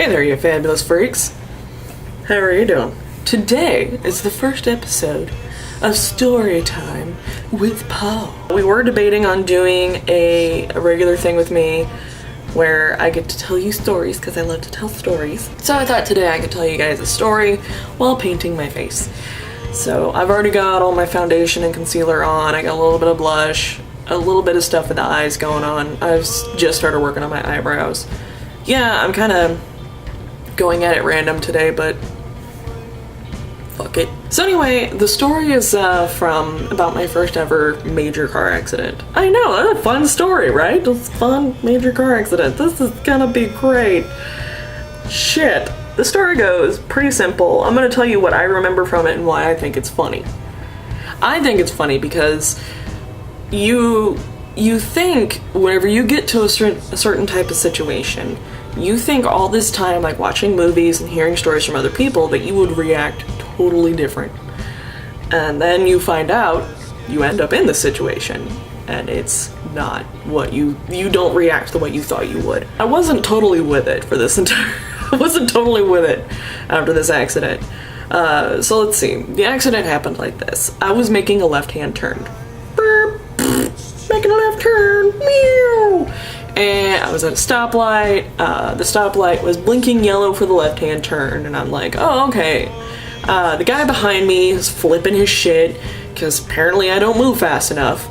Hey there, you fabulous freaks. How are you doing? Today is the first episode of Story Time with Paul. We were debating on doing a regular thing with me where I get to tell you stories because I love to tell stories. So I thought today I could tell you guys a story while painting my face. So I've already got all my foundation and concealer on. I got a little bit of blush, a little bit of stuff with the eyes going on. I've just started working on my eyebrows. Yeah, I'm kind of going at it random today, but fuck it. So anyway, the story is from about my first ever major car accident. I know, that's a fun story, right? It's a fun major car accident. This is gonna be great. Shit. The story goes pretty simple. I'm gonna tell you what I remember from it and why I think it's funny. I think it's funny because you think whenever you get to a certain type of situation, you think all this time, like watching movies and hearing stories from other people, that you would react totally different. And then you find out you end up in the situation and it's not what you don't react the way you thought you would. I wasn't totally with it for this I wasn't totally with it after this accident. So let's see. The accident happened like this. I was making a left-hand turn. Burp, making a left turn. Meow. And I was at a stoplight. The stoplight was blinking yellow for the left-hand turn, and I'm like, oh, okay. The guy behind me is flipping his shit, because apparently I don't move fast enough.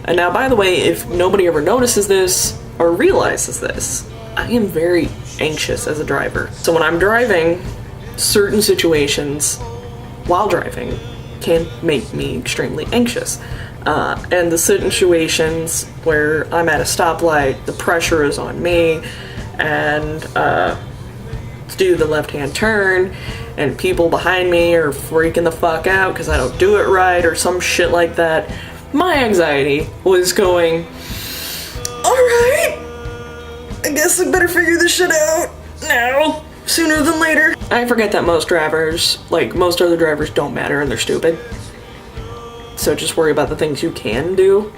And now, by the way, if nobody ever notices this, or realizes this, I am very anxious as a driver. So when I'm driving, certain situations, while driving, can make me extremely anxious. And the situations where I'm at a stoplight, the pressure is on me, and to do the left-hand turn, and people behind me are freaking the fuck out because I don't do it right or some shit like that. My anxiety was going, alright, I guess I better figure this shit out now, sooner than later. I forget that most drivers, like most other drivers, don't matter and they're stupid. So just worry about the things you can do.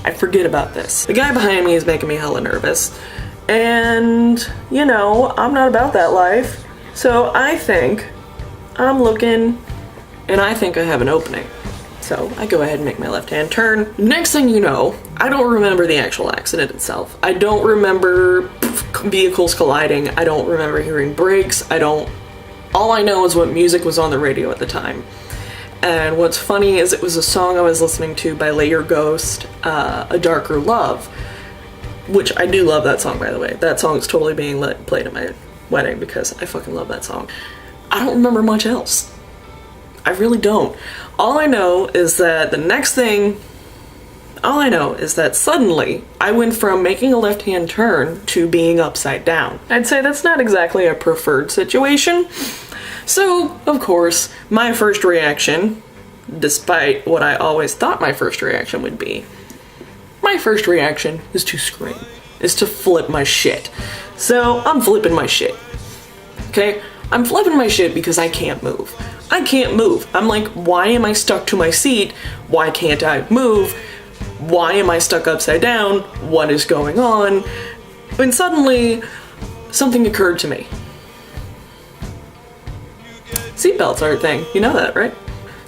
I forget about this. The guy behind me is making me hella nervous. And, you know, I'm not about that life. So I think I'm looking and I think I have an opening. So I go ahead and make my left-hand turn. Next thing you know, I don't remember the actual accident itself. I don't remember vehicles colliding. I don't remember hearing brakes. All I know is what music was on the radio at the time. And what's funny is it was a song I was listening to by Ghost, A Darker Love, which I do love that song, by the way. That song's totally being played at my wedding because I fucking love that song. I don't remember much else. I really don't. All I know is that suddenly I went from making a left-hand turn to being upside down. I'd say that's not exactly a preferred situation. So, of course, my first reaction, despite what I always thought my first reaction would be, my first reaction is to scream, is to flip my shit. So, I'm flipping my shit. Okay? I'm flipping my shit because I can't move. I can't move. I'm like, why am I stuck to my seat? Why can't I move? Why am I stuck upside down? What is going on? And suddenly, something occurred to me. Seatbelts are a thing. You know that, right?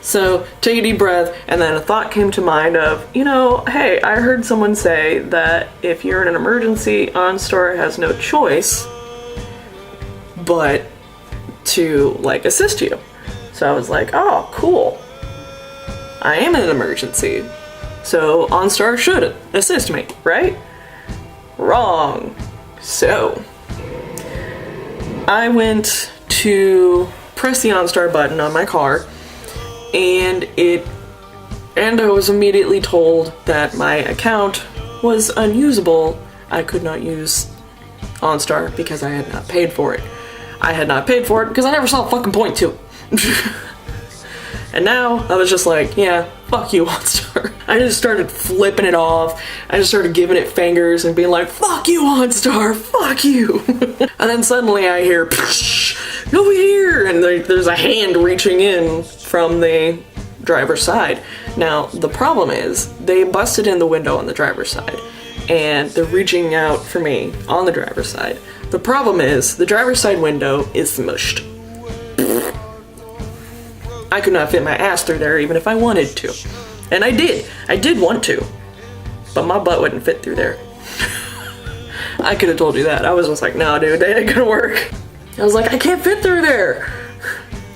So take a deep breath, and then a thought came to mind of, you know, hey, I heard someone say that if you're in an emergency, OnStar has no choice but to, like, assist you. So I was like, oh, cool. I am in an emergency. So OnStar should assist me, right? Wrong. So I went to press the OnStar button on my car, and I was immediately told that my account was unusable. I could not use OnStar because I had not paid for it. I had not paid for it because I never saw a fucking point to it. And now I was just like, yeah, fuck you, OnStar. I just started flipping it off. I just started giving it fingers and being like, fuck you, OnStar, fuck you. And then suddenly I hear, psh, over here, and there's a hand reaching in from the driver's side. Now, the problem is, they busted in the window on the driver's side, and they're reaching out for me on the driver's side. The problem is, the driver's side window is smushed. I could not fit my ass through there even if I wanted to. And I did. I did want to. But my butt wouldn't fit through there. I could have told you that. I was just like, no, dude, that ain't gonna work. I was like, I can't fit through there.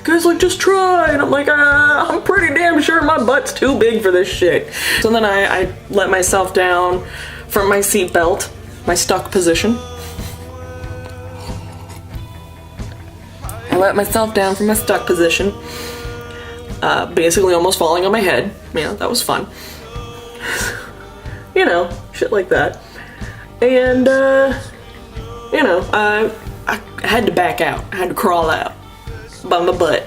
Guys, like, just try. And I'm like, I'm pretty damn sure my butt's too big for this shit. So then I let myself down from my seatbelt, my stuck position. I let myself down from my stuck position. Basically almost falling on my head. Yeah, that was fun. You know, shit like that. And, you know, I had to back out. I had to crawl out by my butt.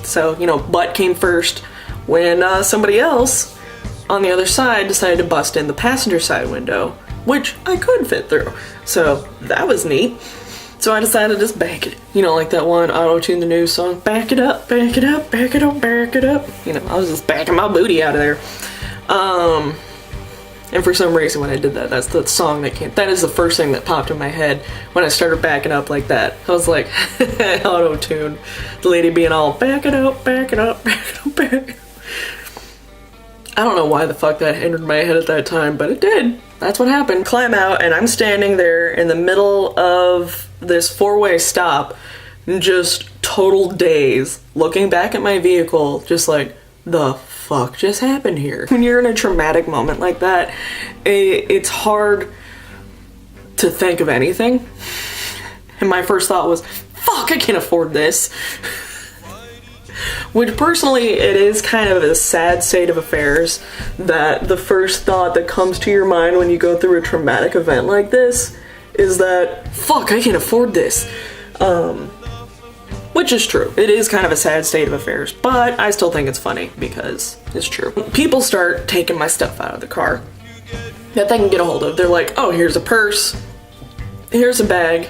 So, you know, butt came first when somebody else on the other side decided to bust in the passenger side window, which I could fit through. So that was neat. So I decided to just back it. You know, like that one Auto-Tune the News song, back it up, back it up, back it up, back it up. You know, I was just backing my booty out of there. And for some reason when I did that, that's the song that came. That is the first thing that popped in my head when I started backing up like that. I was like, Auto-Tune. The lady being all, back it up, back it up, back it up, back it up. I don't know why the fuck that entered my head at that time, but it did. That's what happened. Climb out, and I'm standing there in the middle of this four-way stop, just total daze, looking back at my vehicle, just like, the fuck just happened here? When you're in a traumatic moment like that, it's hard to think of anything. And my first thought was, fuck, I can't afford this. Which personally, it is kind of a sad state of affairs that the first thought that comes to your mind when you go through a traumatic event like this is that, fuck, I can't afford this. Which is true. It is kind of a sad state of affairs, but I still think it's funny because it's true. People start taking my stuff out of the car that they can get a hold of. They're like, oh, here's a purse, here's a bag,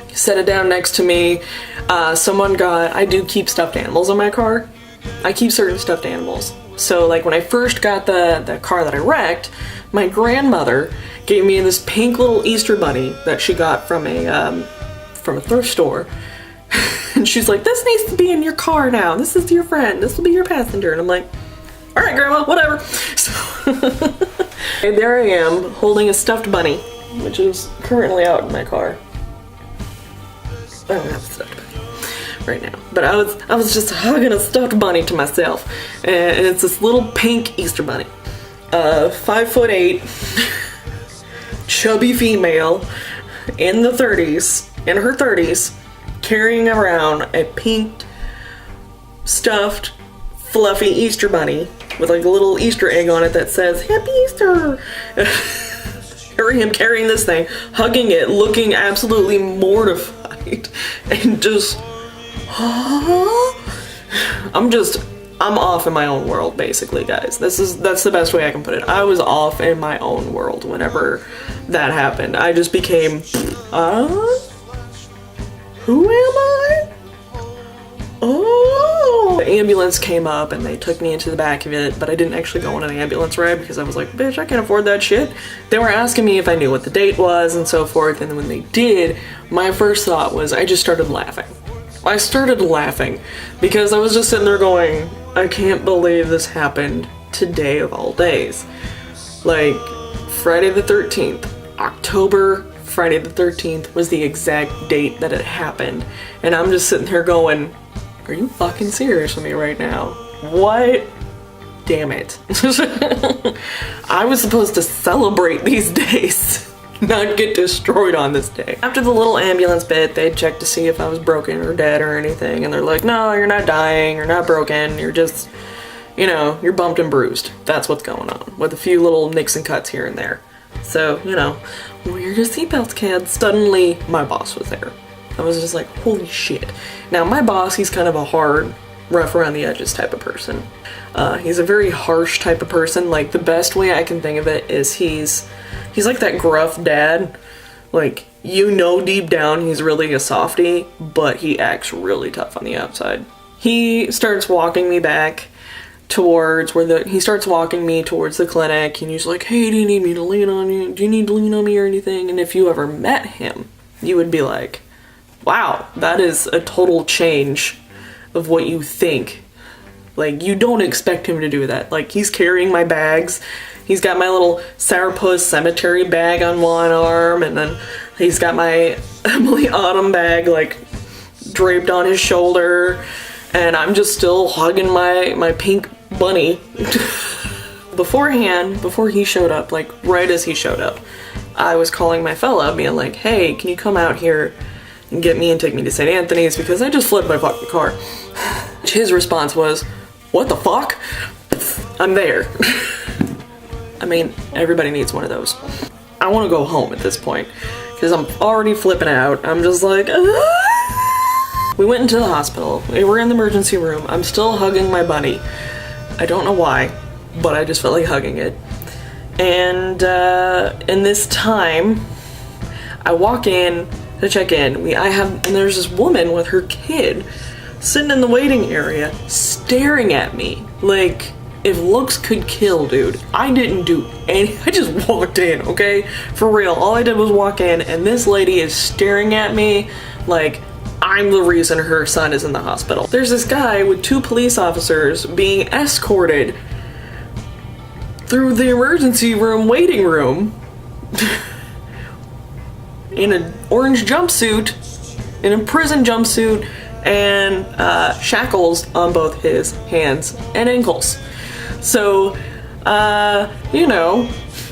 set it down next to me. I do keep stuffed animals in my car. I keep certain stuffed animals. So like when I first got the car that I wrecked, my grandmother gave me this pink little Easter bunny that she got from a thrift store. And she's like, this needs to be in your car now. This is your friend. This will be your passenger. And I'm like, all right, Grandma, whatever. So there I am holding a stuffed bunny, which is currently out in my car. I don't have a stuffed bunny right now, but I was just hugging a stuffed bunny to myself, and it's this little pink Easter bunny, 5'8", chubby female, in her 30s, carrying around a pink, stuffed, fluffy Easter bunny with like a little Easter egg on it that says Happy Easter. Him carrying this thing, hugging it, looking absolutely mortified, and just, I'm off in my own world, basically, guys. That's the best way I can put it. I was off in my own world whenever that happened. I just became, who am I? Oh! The ambulance came up and they took me into the back of it, but I didn't actually go on an ambulance ride because I was like, bitch, I can't afford that shit. They were asking me if I knew what the date was and so forth, and when they did, my first thought was I just started laughing. I started laughing because I was just sitting there going, I can't believe this happened today of all days. Like, Friday the 13th, October Friday the 13th was the exact date that it happened. And I'm just sitting here going, are you fucking serious with me right now? What? Damn it. I was supposed to celebrate these days, not get destroyed on this day. After the little ambulance bit, they checked to see if I was broken or dead or anything, and they're like, no, you're not dying, you're not broken, you're just, you know, you're bumped and bruised. That's what's going on, with a few little nicks and cuts here and there. So, you know, wear your seatbelts, kids. Suddenly, my boss was there. I was just like, holy shit. Now, my boss, he's kind of a hard, rough around the edges type of person. He's a very harsh type of person. Like, the best way I can think of it is he's like that gruff dad. Like, you know deep down he's really a softie, but he acts really tough on the outside. he starts walking me back towards he starts walking me towards the clinic, and he's like, hey, do you need me to lean on you? Do you need to lean on me or anything? And if you ever met him, you would be like, wow, that is a total change of what you think. Like, you don't expect him to do that. Like, he's carrying my bags. He's got my little Sourpuss cemetery bag on one arm, and then he's got my Emily Autumn bag, like, draped on his shoulder, and I'm just still hugging my pink bunny. Beforehand, before he showed up, like, right as he showed up, I was calling my fella, being like, hey, can you come out here and get me and take me to St. Anthony's, because I just flipped my fucking car. His response was, what the fuck? I'm there. I mean, everybody needs one of those. I want to go home at this point, because I'm already flipping out. I'm just like, ah! We went into the hospital. We were in the emergency room. I'm still hugging my bunny. I don't know why, but I just felt like hugging it. And in this time, I walk in to check in. And there's this woman with her kid sitting in the waiting area, staring at me like, if looks could kill, dude. I didn't do any, I just walked in, okay? For real, all I did was walk in, and this lady is staring at me like I'm the reason her son is in the hospital. There's this guy with 2 police officers being escorted through the emergency room waiting room in an orange jumpsuit, in a prison jumpsuit, and shackles on both his hands and ankles. So, you know,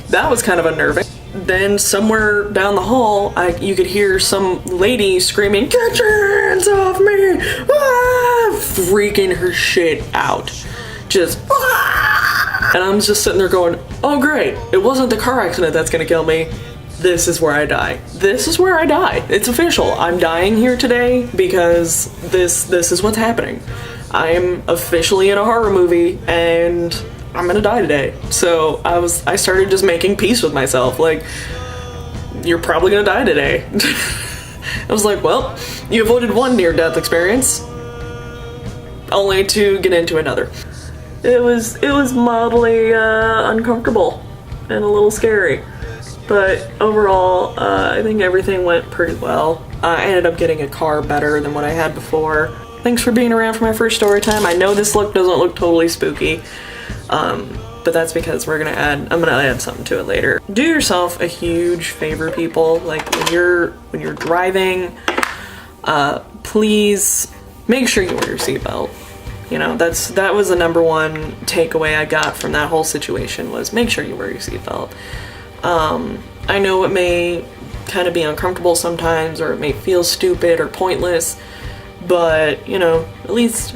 that was kind of unnerving. Then somewhere down the hall, you could hear some lady screaming, get your hands off me! Ah! Freaking her shit out. Just, ah! And I'm just sitting there going, oh great, it wasn't the car accident that's gonna kill me. This is where I die. This is where I die. It's official. I'm dying here today because this is what's happening. I'm officially in a horror movie and I'm gonna die today. So I started just making peace with myself. Like, you're probably gonna die today. I was like, well, you avoided one near-death experience, only to get into another. It was mildly uncomfortable and a little scary. But overall, I think everything went pretty well. I ended up getting a car better than what I had before. Thanks for being around for my first story time. I know this doesn't look totally spooky, but that's because I'm gonna add something to it later. Do yourself a huge favor, people. Like, when you're driving, please make sure you wear your seatbelt. You know, that was the number one takeaway I got from that whole situation, was make sure you wear your seatbelt. I know it may kind of be uncomfortable sometimes, or it may feel stupid or pointless, but, you know, at least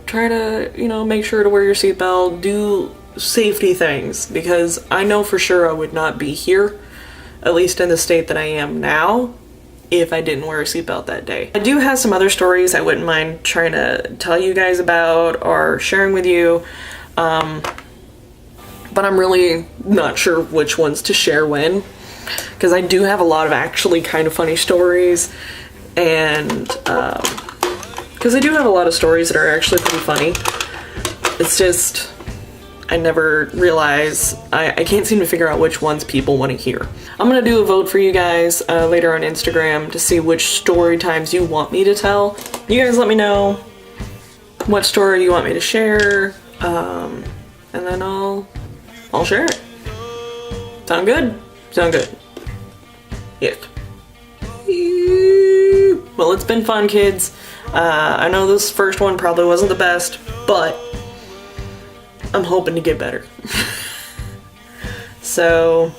try to, you know, make sure to wear your seatbelt, do safety things, because I know for sure I would not be here, at least in the state that I am now, if I didn't wear a seatbelt that day. I do have some other stories I wouldn't mind trying to tell you guys about or sharing with you, but I'm really not sure which ones to share when, because I do have a lot of actually kind of funny stories, and because I do have a lot of stories that are actually pretty funny. It's just, I never realize, I can't seem to figure out which ones people want to hear. I'm gonna do a vote for you guys later on Instagram to see which story times you want me to tell. You guys let me know what story you want me to share, and then I'll share it. Sound good? Sound good. Yes. Well, it's been fun, kids. I know this first one probably wasn't the best, but I'm hoping to get better. So,